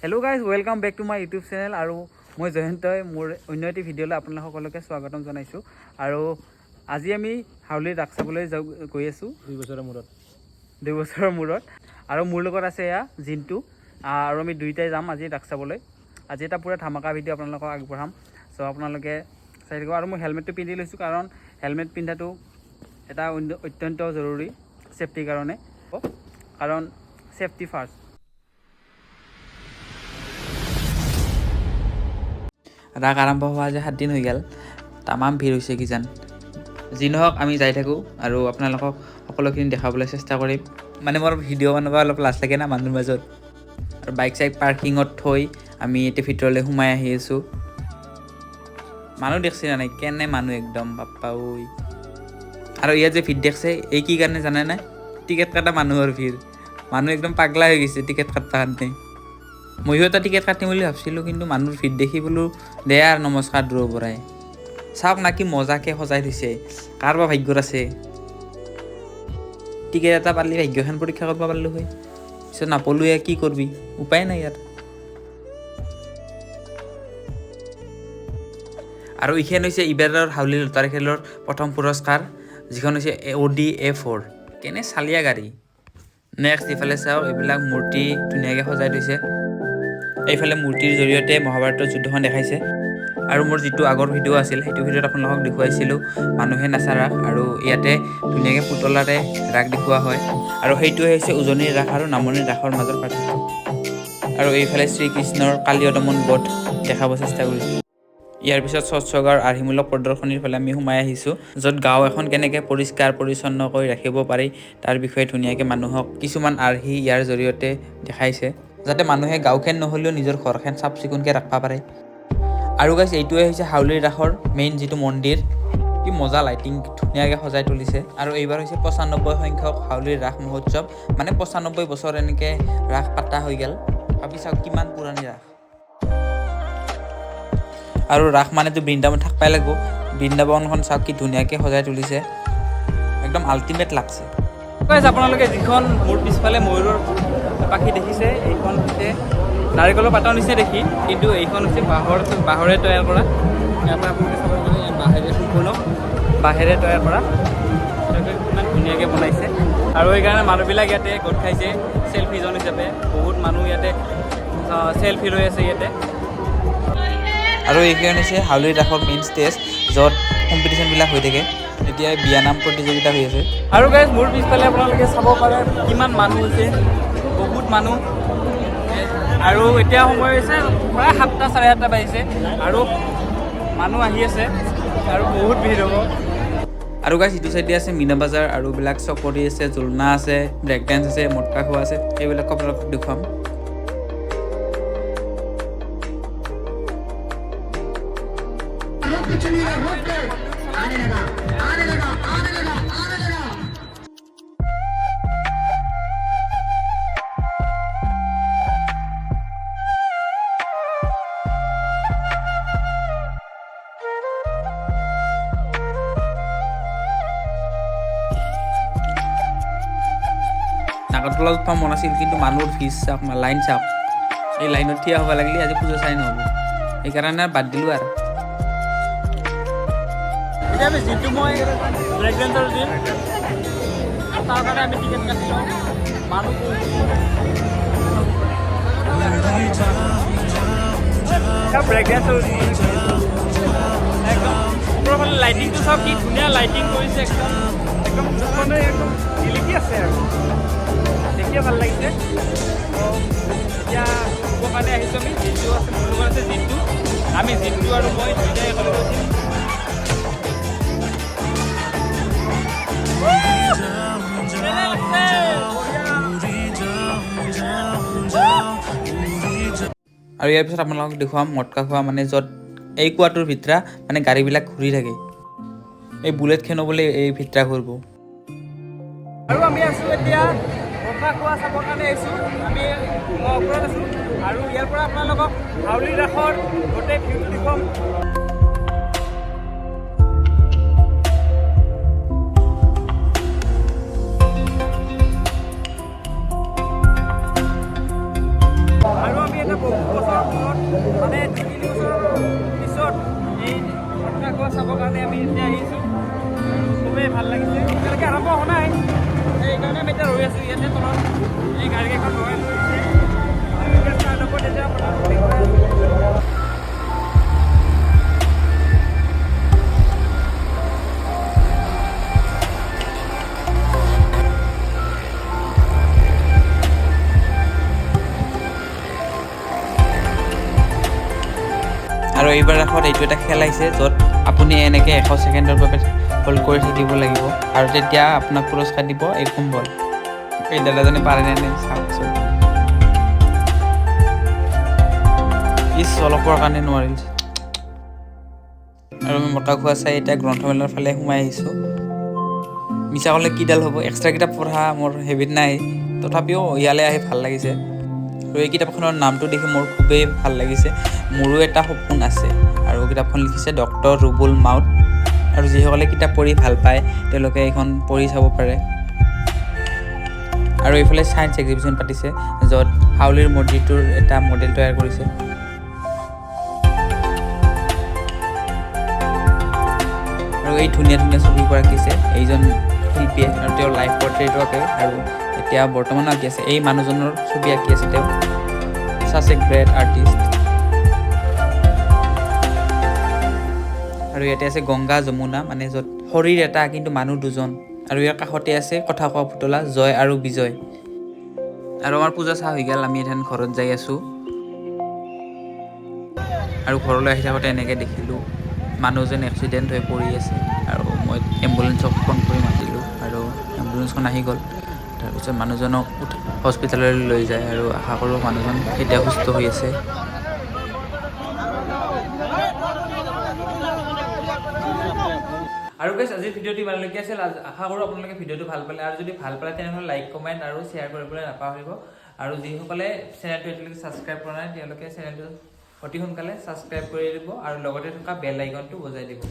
Hello' guys welcome back to my YouTube channel আৰু মই জয়ন্তই মোৰ অন্য এটি ভিডিঅ'লৈ আপোনালোক সকলোকে স্বাগতম জনাইছোঁ আৰু আজি আমি হাউলিৰ ৰাস চাবলৈ গৈ আছোঁ 2 বছৰৰ মূৰত আৰু মোৰ লগত আছে এয়া জিন্তু আৰু আমি দুইটাই যাম আজি ৰাস চাবলৈ। আজি এটা পূৰা ধামাকা ভিডিঅ' আপোনালোকক আগবঢ়াম, চ' আপোনালোকে চাই থাকিব। আৰু মই হেলমেটটো পিন্ধি লৈছোঁ কাৰণ হেলমেট পিন্ধাটো এটা অত্যন্ত জৰুৰী ছেফটিৰ কাৰণে, কাৰণ ছেফটি ফাৰ্ষ্ট। ৰাস আৰম্ভ হোৱা যে 7 দিন হৈ গ'ল, তামাম ভিৰ হৈছে কিজান। যি নহওক আমি যাই থাকোঁ আৰু আপোনালোকক সকলোখিনি দেখাবলৈ চেষ্টা কৰিম। মানে মোৰ ভিডিঅ' বনাব অলপ লাজ লাগে না মানুহৰ মাজত। আৰু বাইক চাইক পাৰ্কিঙত থৈ আমি এতিয়া ভিতৰলৈ সোমাই আহি আছোঁ। মানুহ দেখছি না নাই, কেনে মানুহ একদম বাপ্পা ঐ। আৰু ইয়াত যে ভিৰ দেখছে এই কি কাৰণে জানে নাই? টিকেট কটা মানুহৰ ভিৰ। মানুহ একদম পাগলা হৈ গৈছে টিকেট কাটবা কাৰণে। ময়ো এটা টিকেট কাটিম বুলি ভাবছিলোঁ, কিন্তু মানুহৰ ভিৰ দেখি বোলো দে আৰু নমস্কাৰ দূৰৰ পৰাই। চাওক না কি মজাকৈ সজাই থৈছে, কাৰোবাৰ ভাগ্যত আছে। টিকেট এটা পালি ভাগ্যখন পৰীক্ষা কৰিব পাৰিলোঁ হয়, পিছত নাপালোৱে কি কৰিবি, উপায় নাই ইয়াত। আৰু এইখন হৈছে এইবাৰৰ হাউলি লটাৰী খেলৰ প্ৰথম পুৰস্কাৰ, যিখন হৈছে Audi A4। কেনে চালিয়া গাড়ী। নেক্সট ইফালে চাওক, এইবিলাক মূৰ্তি ধুনীয়াকৈ সজাই থৈছে। এইফালে মূৰ্তিৰ জৰিয়তে মহাভাৰতৰ যুদ্ধখন দেখাইছে। আৰু মোৰ যিটো আগৰ ভিডিঅ' আছিল সেইটো ভিডিঅ'ত আপোনালোকক দেখুৱাইছিলোঁ মানুহে নাচা ৰাস, আৰু ইয়াতে ধুনীয়াকৈ পুতলাৰে ৰাস দেখুওৱা হয়। আৰু সেইটোৱে হৈছে উজনিৰ ৰাস আৰু নামনিৰ ৰাসৰ মাজৰ পাৰ্থক্য। আৰু এইফালে শ্ৰীকৃষ্ণৰ কালীয় দমন বধ দেখাব চেষ্টা কৰিছোঁ। ইয়াৰ পিছত স্বচ্ছগাঁৱৰ আৰ্হিমূলক প্ৰদৰ্শনীৰ ফালে আমি সোমাই আহিছোঁ, য'ত গাঁও এখন কেনেকৈ পৰিষ্কাৰ পৰিচ্ছন্ন কৰি ৰাখিব পাৰি তাৰ বিষয়ে ধুনীয়াকৈ মানুহক কিছুমান আৰ্হি ইয়াৰ জৰিয়তে দেখাইছে, যাতে মানুহে গাঁওখন নহ'লেও নিজৰ ঘৰখন চাফ চিকুণকৈ ৰাখিব পাৰে। আৰু গাইছ, এইটোৱে হৈছে হাউলিৰ ৰাসৰ মেইন যিটো মন্দিৰ। কি মজা লাইটিং ধুনীয়াকৈ সজাই তুলিছে। আৰু এইবাৰ হৈছে 95 সংখ্যক হাউলিৰ ৰাস মহোৎসৱ, মানে 95 বছৰ এনেকৈ ৰাস পাতা হৈ গ'ল। ভাবি চাওক কিমান পুৰণি ৰাস। আৰু ৰাস মানেতো বৃন্দাবন থাকবাই লাগিব। বৃন্দাবনখন চাওক কি ধুনীয়াকৈ সজাই তুলিছে, একদম আল্টিমেট লাগছে। আপোনালোকে যিখন মোৰ পিছফালে ময়ূৰৰ পাখি দেখিছে, এইখন হৈছে নাৰিকলৰ পাতৰ নিচিনা দেখি, কিন্তু এইখন হৈছে বাঁহৰে তৈয়াৰ কৰা। ইয়াৰ পৰা আপোনালোকে চাব গ'লে বাঁহেৰে সম্পূৰ্ণ বাঁহেৰে তৈয়াৰ কৰা, ইমান ধুনীয়াকৈ বনাইছে। আৰু সেইকাৰণে মানুহবিলাক ইয়াতে গোট খাইছে চেল্ফি জ'ন হিচাপে। বহুত মানুহ ইয়াতে চেল্ফি লৈ আছে ইয়াতে। আৰু এইখন হৈছে হাউলিৰ ৰাসৰ মেইন ষ্টেজ, য'ত কম্পিটিশ্যনবিলাক হৈ থাকে। এতিয়া বিয়ানাম প্ৰতিযোগিতা হৈ আছে। আৰু গাইজ, মোৰ পিছফালে আপোনালোকে চাব পাৰে কিমান মানুহ হৈছে, বহুত মানুহ। আৰু এতিয়া সময় হৈছে প্ৰায় 7টা 7:30 বাজিছে, আৰু মানুহ আহি আছে আৰু বহুত ভিৰ হ'ব। আৰু গাইজ, ইটো চাইডে আছে মীনা বাজাৰ, আৰু এইবিলাক চকৰি আছে, জোলনা আছে, ব্ৰেক ডান্স আছে, মটকা খোৱা আছে, এইবিলাক আপোনালোকক দেখুৱাম। নাগৰতলাত উঠবা মন আছিল, কিন্তু মানুহৰ ভিৰ চাওক না, লাইন চাওক। এই লাইনত থিয় হ'ব লাগিলে আজি পূজা চাই নহ'ব, সেইকাৰণে বাদ দিলোঁ আৰু। এতিয়া আমি যিটো মই ব্ৰেক ডান্সৰ দিম, তাৰ কাৰণে আমি টিকেট কাটিলোঁ। মানুহ ব্ৰেক ডান্সৰ একদম ওপৰফালে লাইটিংটো চাওক কি ধুনীয়া লাইটিং কৰিছে, একদম একদম মানে একদম জিলিকি আছে আৰু দেখিয়ে ভাল লাগিছে। এতিয়া ক'বৰ কাৰণে আহিছোঁ আমি। জিন্তু আছে, মোৰ লগত আছে জিন্তু। আমি জিন্তু আৰু মই দুইটাই একেলগে গৈছোঁ। আৰু ইয়াৰ পিছত আপোনালোকক দেখুৱাম মটকা খোৱা, মানে য'ত এই কুৱাটোৰ ভিতৰা মানে গাড়ীবিলাক ঘূৰি থাকে। এই বুলেটখনো বোলে এই ভিতৰা ঘূৰিব। আৰু আমি আছোঁ এতিয়া মটকা খোৱা চাবৰ কাৰণে আহিছোঁ। আমি ওপৰত আছোঁ, আৰু ইয়াৰ পৰা আপোনালোকক হাউলিৰ ৰাসৰ গোটেই ভিউটো দেখুৱাম। আৰু আমি এটা মানে 2-3 বছৰৰ পিছত এই ঘটনাটো চাবৰ কাৰণে আমি এতিয়া আহিছোঁ আৰু খুবেই ভাল লাগিছে। এতিয়ালৈকে আৰম্ভ হোৱা নাই, সেইকাৰণে আমি এতিয়া ৰৈ আছোঁ ইয়াতে তলত। এই গাড়ীকেইখন লগাই লৈছে আৰু এতিয়া ষ্টাৰ্ট হ'ব তেতিয়া আৰু এইবাৰ ৰাসত এইটো এটা খেল আহিছে য'ত আপুনি এনেকৈ 100 ছেকেণ্ডৰ বাবে হোল্ড কৰি থাকিব লাগিব আৰু তেতিয়া আপোনাক পুৰস্কাৰ দিব এই কম্বল। এই দাদাজনে পাৰেনে নাই চাওকচোন। অলপৰ কাৰণে নোৱাৰিল। আৰু আমি মতা খোৱা চাই এতিয়া গ্ৰন্থমেলাৰ ফালে সোমাই আহিছোঁ। মিছা ক'লে কিডাল হ'ব, এক্সট্ৰা কিতাপ পঢ়া মোৰ হেবিট নাই, তথাপিও ইয়ালৈ আহি ভাল লাগিছে। আৰু এই কিতাপখনৰ নামটো দেখি মোৰ খুবেই ভাল লাগিছে, মোৰো এটা সপোন আছে। আৰু কিতাপখন লিখিছে ডক্টৰ ৰুবুল মাউত। আৰু যিসকলে কিতাপ পঢ়ি ভাল পায় তেওঁলোকে এইখন পঢ়ি চাব পাৰে। আৰু এইফালে ছায়েন্স এক্সিবিশ্যন পাতিছে য'ত হাউলিৰ মূৰ্তিটোৰ এটা মডেল তৈয়াৰ কৰিছে। আৰু এই ধুনীয়া ধুনীয়া ছবিবোৰ আঁকিছে এইজন শিল্পীয়ে আৰু তেওঁৰ লাইফ পৰ্ট্ৰেইটো আঁকে আৰু এতিয়া বৰ্তমান আঁকি আছে। এই মানুহজনৰ ছবি আঁকি আছে তেওঁ, ছাচ এ গ্ৰেট আৰ্টিষ্ট। আৰু ইয়াতে আছে গংগা যমুনা, মানে য'ত শৰীৰ এটা কিন্তু মানুহ দুজন। আৰু ইয়াৰ কাষতে আছে কথা কোৱা পুতলা জয় আৰু বিজয়। আৰু আমাৰ পূজা চাহ হৈ গ'ল, আমি এতিয়া ঘৰত যাই আছোঁ। আৰু ঘৰলৈ আহি থাকোঁতে এনেকৈ দেখিলোঁ মানুহজন এক্সিডেণ্ট হৈ পৰি আছে আৰু মই এম্বুলেঞ্চক ফোন কৰি মাতিলোঁ আৰু এম্বুলেঞ্চখন আহি গ'ল। তাৰপিছত মানুহজনক হস্পিটেললৈ লৈ যায় আৰু আশা কৰোঁ মানুহজন এতিয়া সুস্থ হৈ আছে। আৰু গাইছ আজিৰ ভিডিঅ'টো ইমানলৈকে আছিল। আশা কৰোঁ আপোনালোকে ভিডিঅ'টো ভাল পালে, আৰু যদি ভাল পালে তেনেহ'লে লাইক কমেণ্ট আৰু শ্বেয়াৰ কৰিবলৈ নাপাহৰিব। আৰু যিসকলে চেনেলটো এতিয়ালৈকে ছাবস্ক্ৰাইব কৰা নাই তেওঁলোকে চেনেলটো অতি সোনকালে ছাবস্ক্ৰাইব কৰি দিব আৰু লগতে থকা বেল আইকনটো বজাই দিব।